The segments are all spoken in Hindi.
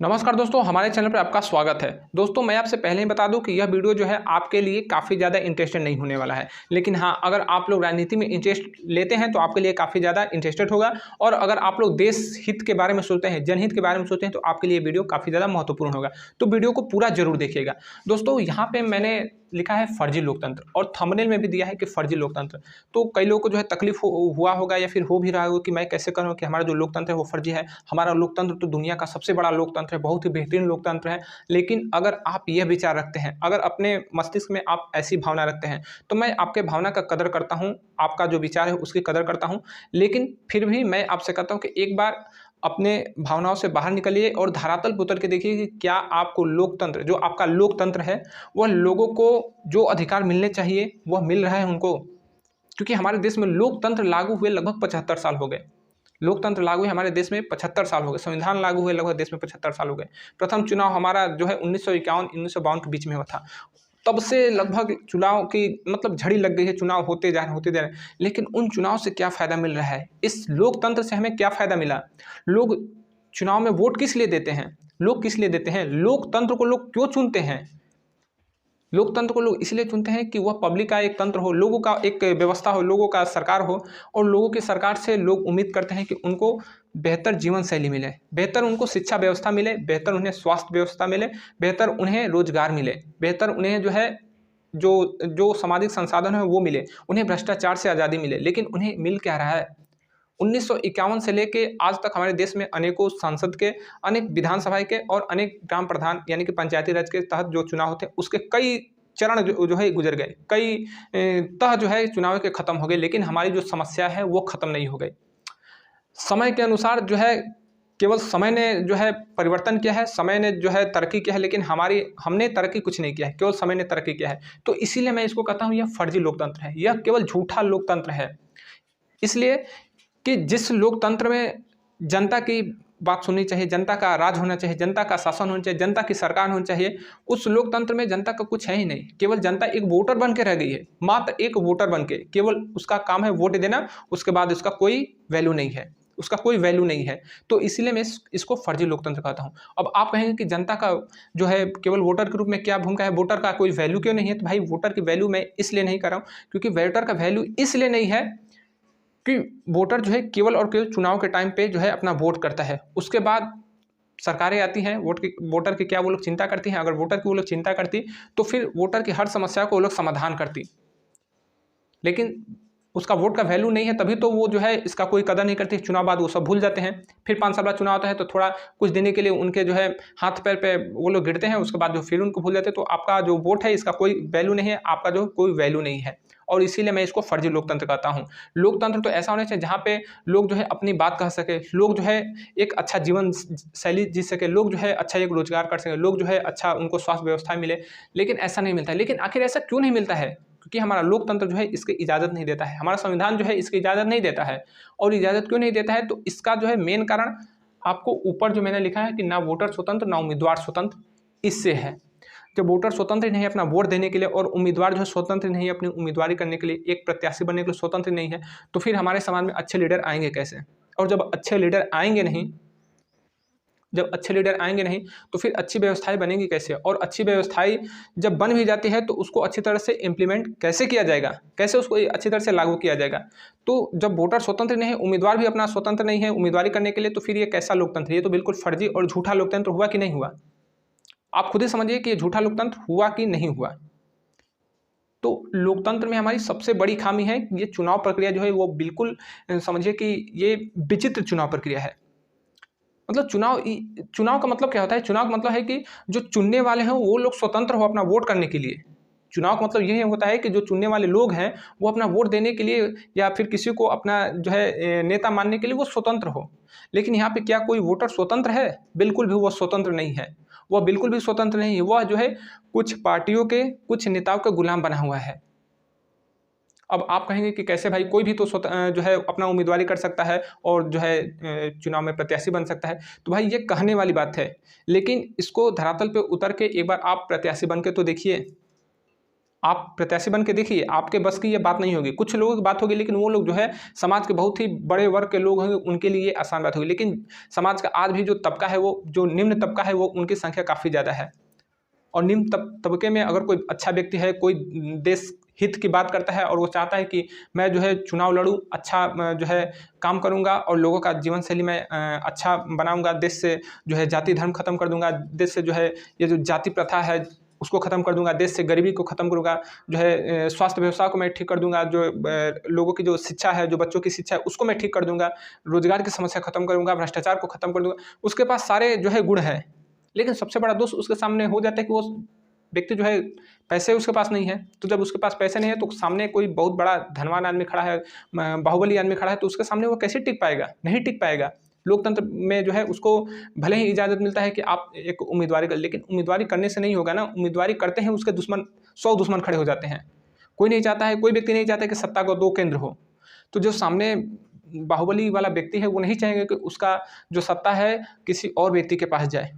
नमस्कार दोस्तों, हमारे चैनल पर आपका स्वागत है। दोस्तों, मैं आपसे पहले ही बता दूं कि यह वीडियो जो है आपके लिए काफ़ी ज़्यादा इंटरेस्टेड नहीं होने वाला है। लेकिन हाँ, अगर आप लोग राजनीति में इंटरेस्ट लेते हैं तो आपके लिए काफ़ी ज़्यादा इंटरेस्टेड होगा। और अगर आप लोग देश हित के बारे में सोचते हैं, जनहित के बारे में सोचते हैं, तो आपके लिए वीडियो काफ़ी ज़्यादा महत्वपूर्ण होगा। तो वीडियो को पूरा जरूर देखिएगा। दोस्तों, यहाँ पर मैंने लिखा है फर्जी लोकतंत्र और थंबनेल में भी दिया है कि फर्जी लोकतंत्र। तो कई लोगों को जो है तकलीफ हुआ होगा या फिर हो भी रहा होगा कि मैं कैसे करूँ कि हमारा जो लोकतंत्र है वो फर्जी है। हमारा लोकतंत्र तो दुनिया का सबसे बड़ा लोकतंत्र है, बहुत ही बेहतरीन लोकतंत्र है। लेकिन अगर आप यह विचार रखते हैं, अगर अपने मस्तिष्क में आप ऐसी भावना रखते हैं, तो मैं आपके भावना का कदर करता हूँ, आपका जो विचार है उसकी कदर करता हूँ। लेकिन फिर भी मैं आपसे कहता हूँ कि एक बार अपने भावनाओं से बाहर निकलिए और धरातल पे उतर के देखिए कि क्या आपको लोकतंत्र, जो आपका लोकतंत्र है, वह लोगों को जो अधिकार मिलने चाहिए वह मिल रहा है उनको। क्योंकि हमारे देश में लोकतंत्र लागू हुए लगभग 75 साल हो गए। लोकतंत्र लागू हुए हमारे देश में 75 साल हो गए। संविधान लागू हुए लगभग देश में 75 साल हो गए। प्रथम चुनाव हमारा जो है 1951-1952 के बीच में हुआ था। तब से लगभग चुनाव की मतलब झड़ी लग गई है, चुनाव होते जा रहे हैं, होते जा रहे हैं। लेकिन उन चुनाव से क्या फ़ायदा मिल रहा है? इस लोकतंत्र से हमें क्या फ़ायदा मिला? लोग चुनाव में वोट किस लिए देते हैं? लोग किस लिए देते हैं? लोकतंत्र को लोग क्यों चुनते हैं? लोकतंत्र को लोग इसलिए चुनते हैं कि वह पब्लिक का एक तंत्र हो, लोगों का एक व्यवस्था हो, लोगों का सरकार हो। और लोगों की सरकार से लोग उम्मीद करते हैं कि उनको बेहतर जीवन शैली मिले, बेहतर उनको शिक्षा व्यवस्था मिले, बेहतर उन्हें स्वास्थ्य व्यवस्था मिले, बेहतर उन्हें रोजगार मिले, बेहतर उन्हें जो है जो जो सामाजिक संसाधन है वो मिले, उन्हें भ्रष्टाचार से आज़ादी मिले। लेकिन उन्हें मिल क्या रहा है? 1951 से लेके आज तक हमारे देश में अनेकों सांसद के, अनेक विधानसभा के और अनेक ग्राम प्रधान यानी कि पंचायती राज के तहत जो चुनाव होते हैं उसके कई चरण जो है गुजर गए, कई तह जो है चुनाव के खत्म हो गए। लेकिन हमारी जो समस्या है वो खत्म नहीं हो गई। समय के अनुसार जो है केवल समय ने जो है परिवर्तन किया है, समय ने जो है तरक्की किया है, लेकिन हमने तरक्की कुछ नहीं किया है, केवल समय ने तरक्की किया है। तो इसीलिए मैं इसको कहता हूँ यह फर्जी लोकतंत्र है, यह केवल झूठा लोकतंत्र है। इसलिए कि जिस लोकतंत्र में जनता की बात सुननी चाहिए, जनता का राज होना चाहिए, जनता का शासन होना चाहिए, जनता की सरकार होनी चाहिए, उस लोकतंत्र में जनता का कुछ है ही नहीं। केवल जनता एक वोटर बन के रह गई है, मात्र एक वोटर बन के। केवल उसका काम है वोट देना, उसके बाद उसका कोई वैल्यू नहीं है, उसका कोई वैल्यू नहीं है। तो इसीलिए मैं इसको फर्जी लोकतंत्र कहता हूँ। अब आप कहेंगे कि जनता का जो है केवल वोटर के रूप में क्या भूमिका है, वोटर का कोई वैल्यू क्यों नहीं है? तो भाई, वोटर की वैल्यू मैं इसलिए नहीं कर रहा हूँ क्योंकि वोटर का वैल्यू इसलिए नहीं है कि वोटर जो है केवल और केवल चुनाव के टाइम पे जो है अपना वोट करता है। उसके बाद सरकारें आती हैं, वोटर की क्या वो लोग चिंता करती हैं? अगर वोटर की वो लोग चिंता करती तो फिर वोटर की हर समस्या को वो लोग समाधान करती। लेकिन उसका वोट का वैल्यू नहीं है, तभी तो वो जो है इसका कोई कदर नहीं करती। चुनाव बाद वो सब भूल जाते हैं। फिर 5 साल बाद चुनाव आता है तो थोड़ा कुछ देने के लिए उनके जो है हाथ पैर पे वो लोग गिरते हैं, उसके बाद जो फिर उनको भूल जाते हैं। तो आपका जो वोट है इसका कोई वैल्यू नहीं है, आपका जो कोई वैल्यू नहीं है। और इसीलिए मैं इसको फर्जी लोकतंत्र कहता हूँ। लोकतंत्र तो ऐसा होना चाहिए जहाँ पे लोग जो है अपनी बात कह सके, लोग जो है एक अच्छा जीवन शैली जी सके, लोग जो है अच्छा एक रोजगार कर सके, लोग जो है अच्छा उनको स्वास्थ्य व्यवस्था मिले। लेकिन ऐसा नहीं मिलता है। लेकिन आखिर ऐसा क्यों नहीं मिलता है? क्योंकि हमारा लोकतंत्र जो है इसकी इजाज़त नहीं देता है, हमारा संविधान जो है इसकी इजाज़त नहीं देता है। और इजाज़त क्यों नहीं देता है? तो इसका जो है मेन कारण आपको ऊपर जो मैंने लिखा है कि ना वोटर स्वतंत्र, ना उम्मीदवार स्वतंत्र, इससे है। जब वोटर स्वतंत्र नहीं है अपना वोट देने के लिए और उम्मीदवार जो है स्वतंत्र नहीं है अपनी उम्मीदवारी करने के लिए, एक प्रत्याशी बनने के लिए स्वतंत्र नहीं है, तो फिर हमारे समाज में अच्छे लीडर आएंगे कैसे? और जब अच्छे लीडर आएंगे नहीं, तो फिर अच्छी व्यवस्थाएं बनेंगी कैसे? और अच्छी व्यवस्थाएं जब बन भी जाती है तो उसको अच्छी तरह से इम्प्लीमेंट कैसे किया जाएगा? कैसे उसको अच्छी तरह से लागू किया जाएगा? तो जब वोटर स्वतंत्र नहीं है, उम्मीदवार भी अपना स्वतंत्र नहीं है उम्मीदवारी करने के लिए, तो फिर ये कैसा लोकतंत्र है? ये तो बिल्कुल फर्जी और झूठा लोकतंत्र हुआ कि नहीं हुआ? आप खुद ही समझिए कि ये झूठा लोकतंत्र हुआ कि नहीं हुआ। तो लोकतंत्र में हमारी सबसे बड़ी खामी है ये चुनाव प्रक्रिया जो है वो बिल्कुल समझिए कि ये विचित्र चुनाव प्रक्रिया है। मतलब चुनाव का मतलब क्या होता है? चुनाव का मतलब है कि जो चुनने वाले हैं वो लोग स्वतंत्र हो अपना वोट करने के लिए। चुनाव का मतलब यही होता है कि जो चुनने वाले लोग हैं वो अपना वोट देने के लिए या फिर किसी को अपना जो है नेता मानने के लिए वो स्वतंत्र हो। लेकिन यहाँ पे क्या कोई वोटर स्वतंत्र है? बिल्कुल भी वो स्वतंत्र नहीं है। वह बिल्कुल भी स्वतंत्र नहीं है। वह जो है कुछ पार्टियों के, कुछ नेताओं का गुलाम बना हुआ है। अब आप कहेंगे कि कैसे भाई, कोई भी तो जो है अपना उम्मीदवारी कर सकता है और जो है चुनाव में प्रत्याशी बन सकता है। तो भाई ये कहने वाली बात है, लेकिन इसको धरातल पे उतर के एक बार आप प्रत्याशी बन के तो देखिए। आप प्रत्याशी बन के देखिए, आपके बस की ये बात नहीं होगी। कुछ लोगों की बात होगी, लेकिन वो लोग जो है समाज के बहुत ही बड़े वर्ग के लोग होंगे, उनके लिए ये आसान बात होगी। लेकिन समाज का आज भी जो तबका है, वो जो निम्न तबका है, वो उनकी संख्या काफ़ी ज़्यादा है। और निम्न तबके में अगर कोई अच्छा व्यक्ति है, कोई देश हित की बात करता है और वो चाहता है कि मैं जो है चुनाव लड़ूँ, अच्छा जो है काम करूँगा और लोगों का जीवन शैली मैं अच्छा बनाऊँगा, देश से जो है जाति धर्म खत्म कर दूँगा, देश से जो है ये जो जाति प्रथा है उसको खत्म कर दूँगा, देश से गरीबी को खत्म करूँगा, जो है स्वास्थ्य व्यवस्था को मैं ठीक कर दूँगा, जो लोगों की जो शिक्षा है, जो बच्चों की शिक्षा है उसको मैं ठीक कर दूँगा, रोजगार की समस्या खत्म करूँगा, भ्रष्टाचार को खत्म कर दूँगा। उसके पास सारे जो है गुण हैं, लेकिन सबसे बड़ा दोष उसके सामने हो जाता है कि वो व्यक्ति जो है पैसे उसके पास नहीं है। तो जब उसके पास पैसे नहीं है तो सामने कोई बहुत बड़ा धनवान आदमी खड़ा है, बाहुबली आदमी खड़ा है, तो उसके सामने वो कैसे टिक पाएगा? नहीं टिक पाएगा। लोकतंत्र में जो है उसको भले ही इजाज़त मिलता है कि आप एक उम्मीदवारी कर, लेकिन उम्मीदवारी करने से नहीं होगा ना। उम्मीदवारी करते हैं उसके दुश्मन 100 दुश्मन खड़े हो जाते हैं। कोई नहीं चाहता है, कोई व्यक्ति नहीं चाहता कि सत्ता को 2 केंद्र हो। तो जो सामने बाहुबली वाला व्यक्ति है वो नहीं चाहेंगे कि उसका जो सत्ता है किसी और व्यक्ति के पास जाए,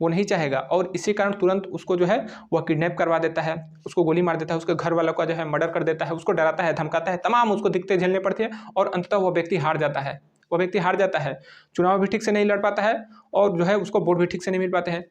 वो नहीं चाहेगा। और इसी कारण तुरंत उसको जो है वह किडनैप करवा देता है, उसको गोली मार देता है, उसके घर वालों का जो है मर्डर कर देता है, उसको डराता है, धमकाता है, तमाम उसको दिक्कतें झेलनी पड़ती है और अंततः वह व्यक्ति हार जाता है। वह व्यक्ति हार जाता है, चुनाव भी ठीक से नहीं लड़ पाता है और जो है उसको वोट भी ठीक से नहीं मिल पाते हैं।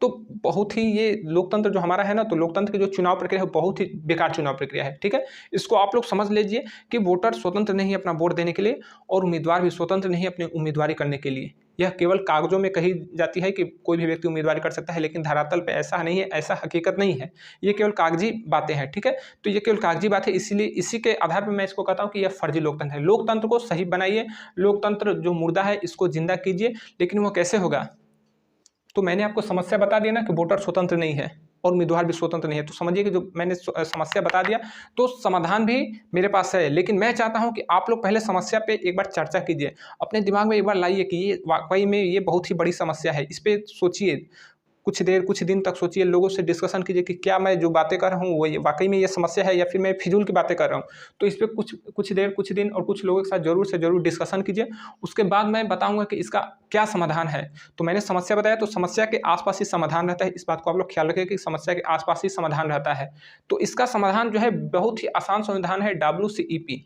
तो बहुत ही ये लोकतंत्र जो हमारा है ना, तो लोकतंत्र की जो चुनाव प्रक्रिया है बहुत ही बेकार चुनाव प्रक्रिया है, ठीक है। इसको आप लोग समझ लीजिए कि वोटर स्वतंत्र नहीं है अपना वोट देने के लिए और उम्मीदवार भी स्वतंत्र नहीं है अपनी उम्मीदवारी करने के लिए। यह केवल कागजों में कही जाती है कि कोई भी व्यक्ति उम्मीदवारी कर सकता है, लेकिन धरातल पे ऐसा नहीं है, ऐसा हकीकत नहीं है। ये केवल कागजी बातें हैं, ठीक है। तो ये केवल कागजी बात है, इसीलिए इसी के आधार पर मैं इसको कहता हूँ कि यह फर्जी लोकतंत्र है। लोकतंत्र को सही बनाइए, लोकतंत्र जो मुर्दा है इसको जिंदा कीजिए, लेकिन वो कैसे होगा? तो मैंने आपको समस्या बता दिया ना कि वोटर स्वतंत्र नहीं है और उम्मीदवार भी स्वतंत्र नहीं है। तो समझिए कि जो मैंने समस्या बता दिया, तो समाधान भी मेरे पास है। लेकिन मैं चाहता हूं कि आप लोग पहले समस्या पे एक बार चर्चा कीजिए, अपने दिमाग में एक बार लाइए कि ये वाकई में ये बहुत ही बड़ी समस्या है। इस पे सोचिए, कुछ दिन तक सोचिए, लोगों से डिस्कशन कीजिए कि क्या मैं जो बातें कर रहा हूँ वो वाकई में ये समस्या है या फिर मैं फिजूल की बातें कर रहा हूँ। तो इस पर कुछ दिन और कुछ लोगों के साथ ज़रूर से ज़रूर डिस्कशन कीजिए। उसके बाद मैं बताऊँगा कि इसका क्या समाधान है। तो मैंने समस्या बताया, तो समस्या के आसपास ही समाधान रहता है। इस बात को आप लोग ख्याल रखें कि समस्या के आसपास ही समाधान रहता है। तो इसका समाधान जो है बहुत ही आसान समाधान है, WCEP।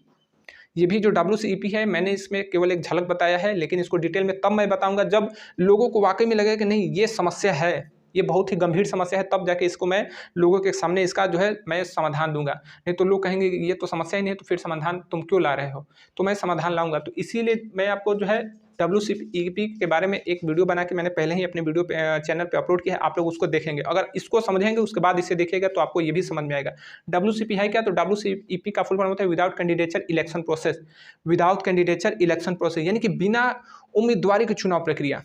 ये भी जो WCEP है, मैंने इसमें केवल एक झलक बताया है, लेकिन इसको डिटेल में तब मैं बताऊंगा जब लोगों को वाकई में लगेगा कि नहीं ये समस्या है, ये बहुत ही गंभीर समस्या है, तब जाके इसको मैं लोगों के सामने इसका जो है मैं समाधान दूंगा। नहीं तो लोग कहेंगे ये तो समस्या ही नहीं है, तो फिर समाधान तुम क्यों ला रहे हो? तो मैं समाधान लाऊंगा। तो इसीलिए मैं आपको जो है WCEP के बारे में एक वीडियो बना के मैंने पहले ही अपने वीडियो पे चैनल पे अपलोड किया है, आप लोग उसको देखेंगे। अगर इसको समझेंगे उसके बाद इसे देखिएगा तो आपको ये भी समझ में आएगा। WCEP है क्या? तो WCEP का फुल फॉर्म होता है without candidature election process. Without candidature election process यानी कि बिना उम्मीदवारी की चुनाव प्रक्रिया।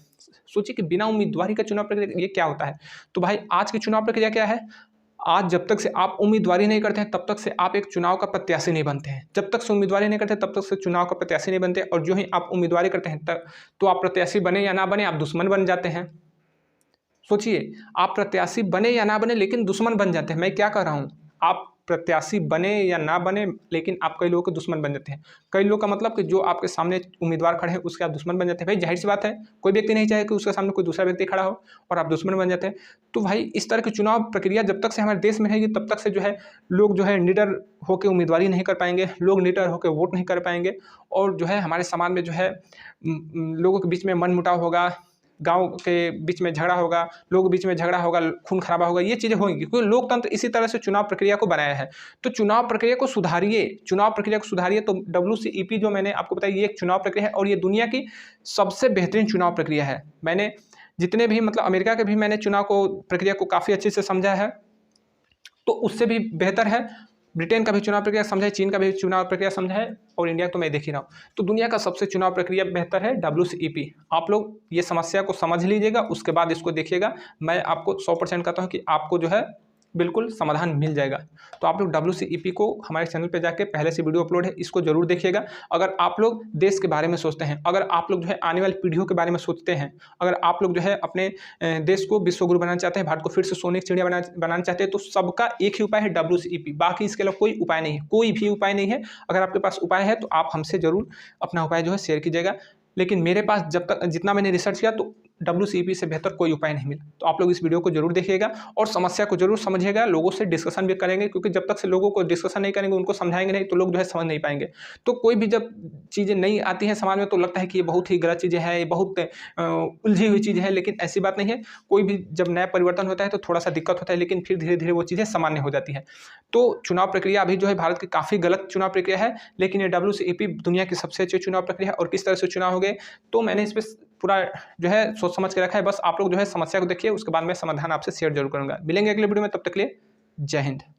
सोचिए कि बिना उम्मीदवारी का चुनाव प्रक्रिया ये क्या होता है। तो भाई आज की चुनाव प्रक्रिया क्या है? आज जब तक से आप उम्मीदवारी नहीं करते हैं तब तक से आप एक चुनाव का प्रत्याशी नहीं बनते हैं। जब तक से उम्मीदवारी नहीं करते तब तक से चुनाव का प्रत्याशी नहीं बनते, और जो ही आप उम्मीदवारी करते हैं तब तो आप प्रत्याशी बने या ना बने आप दुश्मन बन जाते हैं। सोचिए, आप प्रत्याशी बने या ना बने लेकिन दुश्मन बन जाते हैं। मैं क्या कह रहा हूँ, आप प्रत्याशी बने या ना बने लेकिन आप कई लोगों के दुश्मन बन जाते हैं। कई लोग का मतलब कि जो आपके सामने उम्मीदवार खड़े हैं उसके आप दुश्मन बन जाते हैं। भाई जाहिर सी बात है, कोई व्यक्ति नहीं चाहे कि उसके सामने कोई दूसरा व्यक्ति खड़ा हो और आप दुश्मन बन जाते हैं। तो भाई इस तरह की चुनाव प्रक्रिया जब तक से हमारे देश में रहेगी तब तक से जो है लोग जो है निडर होकर उम्मीदवारी नहीं कर पाएंगे, लोग निडर होकर वोट नहीं कर पाएंगे, और जो है हमारे समाज में जो है लोगों के बीच में मनमुटाव होगा, गांव के बीच में झगड़ा होगा, लोगों के बीच में झगड़ा होगा, खून खराबा होगा, ये चीज़ें होंगी क्योंकि लोकतंत्र इसी तरह से चुनाव प्रक्रिया को बनाया है। तो चुनाव प्रक्रिया को सुधारिए, चुनाव प्रक्रिया को सुधारिए। तो WCEP जो मैंने आपको बताया ये एक चुनाव प्रक्रिया है और ये दुनिया की सबसे बेहतरीन चुनाव प्रक्रिया है। मैंने जितने भी मतलब अमेरिका के भी मैंने चुनाव को प्रक्रिया को काफ़ी अच्छे से समझा है, तो उससे भी बेहतर है। ब्रिटेन का भी चुनाव प्रक्रिया समझा है, चीन का भी चुनाव प्रक्रिया समझा है, और इंडिया तो मैं देख ही रहा हूँ। तो दुनिया का सबसे चुनाव प्रक्रिया बेहतर है WCEP। आप लोग ये समस्या को समझ लीजिएगा, उसके बाद इसको देखिएगा। मैं आपको 100% कहता हूँ कि आपको जो है बिल्कुल समाधान मिल जाएगा। तो आप लोग WCEP को हमारे चैनल पे जाके पहले से वीडियो अपलोड है, इसको जरूर देखिएगा। अगर आप लोग देश के बारे में सोचते हैं, अगर आप लोग जो है आने वाली पीढ़ियों के बारे में सोचते हैं, अगर आप लोग जो है अपने देश को विश्वगुरु बनाना चाहते हैं, भारत को फिर से सोने की चिड़िया बनाना चाहते हैं, तो सबका एक ही उपाय है WCEP। बाकी इसके अलावा कोई उपाय नहीं है, कोई भी उपाय नहीं है। अगर आपके पास उपाय है तो आप हमसे जरूर अपना उपाय जो है शेयर कीजिएगा। लेकिन मेरे पास जब तक जितना मैंने रिसर्च किया तो WCP से बेहतर कोई उपाय नहीं मिला। तो आप लोग इस वीडियो को जरूर देखिएगा और समस्या को जरूर समझिएगा, लोगों से डिस्कशन भी करेंगे, क्योंकि जब तक से लोगों को डिस्कशन नहीं करेंगे, उनको समझाएंगे नहीं, तो लोग जो है समझ नहीं पाएंगे। तो कोई भी जब चीज़ें नहीं आती हैं समाज में तो लगता है कि ये बहुत ही गलत चीज़ें हैं, ये बहुत उलझी हुई चीज़ है, लेकिन ऐसी बात नहीं है। कोई भी जब नया परिवर्तन होता है तो थोड़ा सा दिक्कत होता है, लेकिन फिर धीरे धीरे वो चीज़ें सामान्य हो जाती है। तो चुनाव प्रक्रिया अभी जो है भारत की काफ़ी गलत चुनाव प्रक्रिया है, लेकिन ये WCP दुनिया की सबसे अच्छी चुनाव प्रक्रिया है। और किस तरह से चुनाव हो गए, तो मैंने इस पे पूरा जो है सोच समझ के रखा है। बस आप लोग जो है समस्या को देखिए, उसके बाद मैं समाधान आपसे शेयर जरूर करूँगा। मिलेंगे अगले वीडियो में, तब तक के लिए जय हिंद।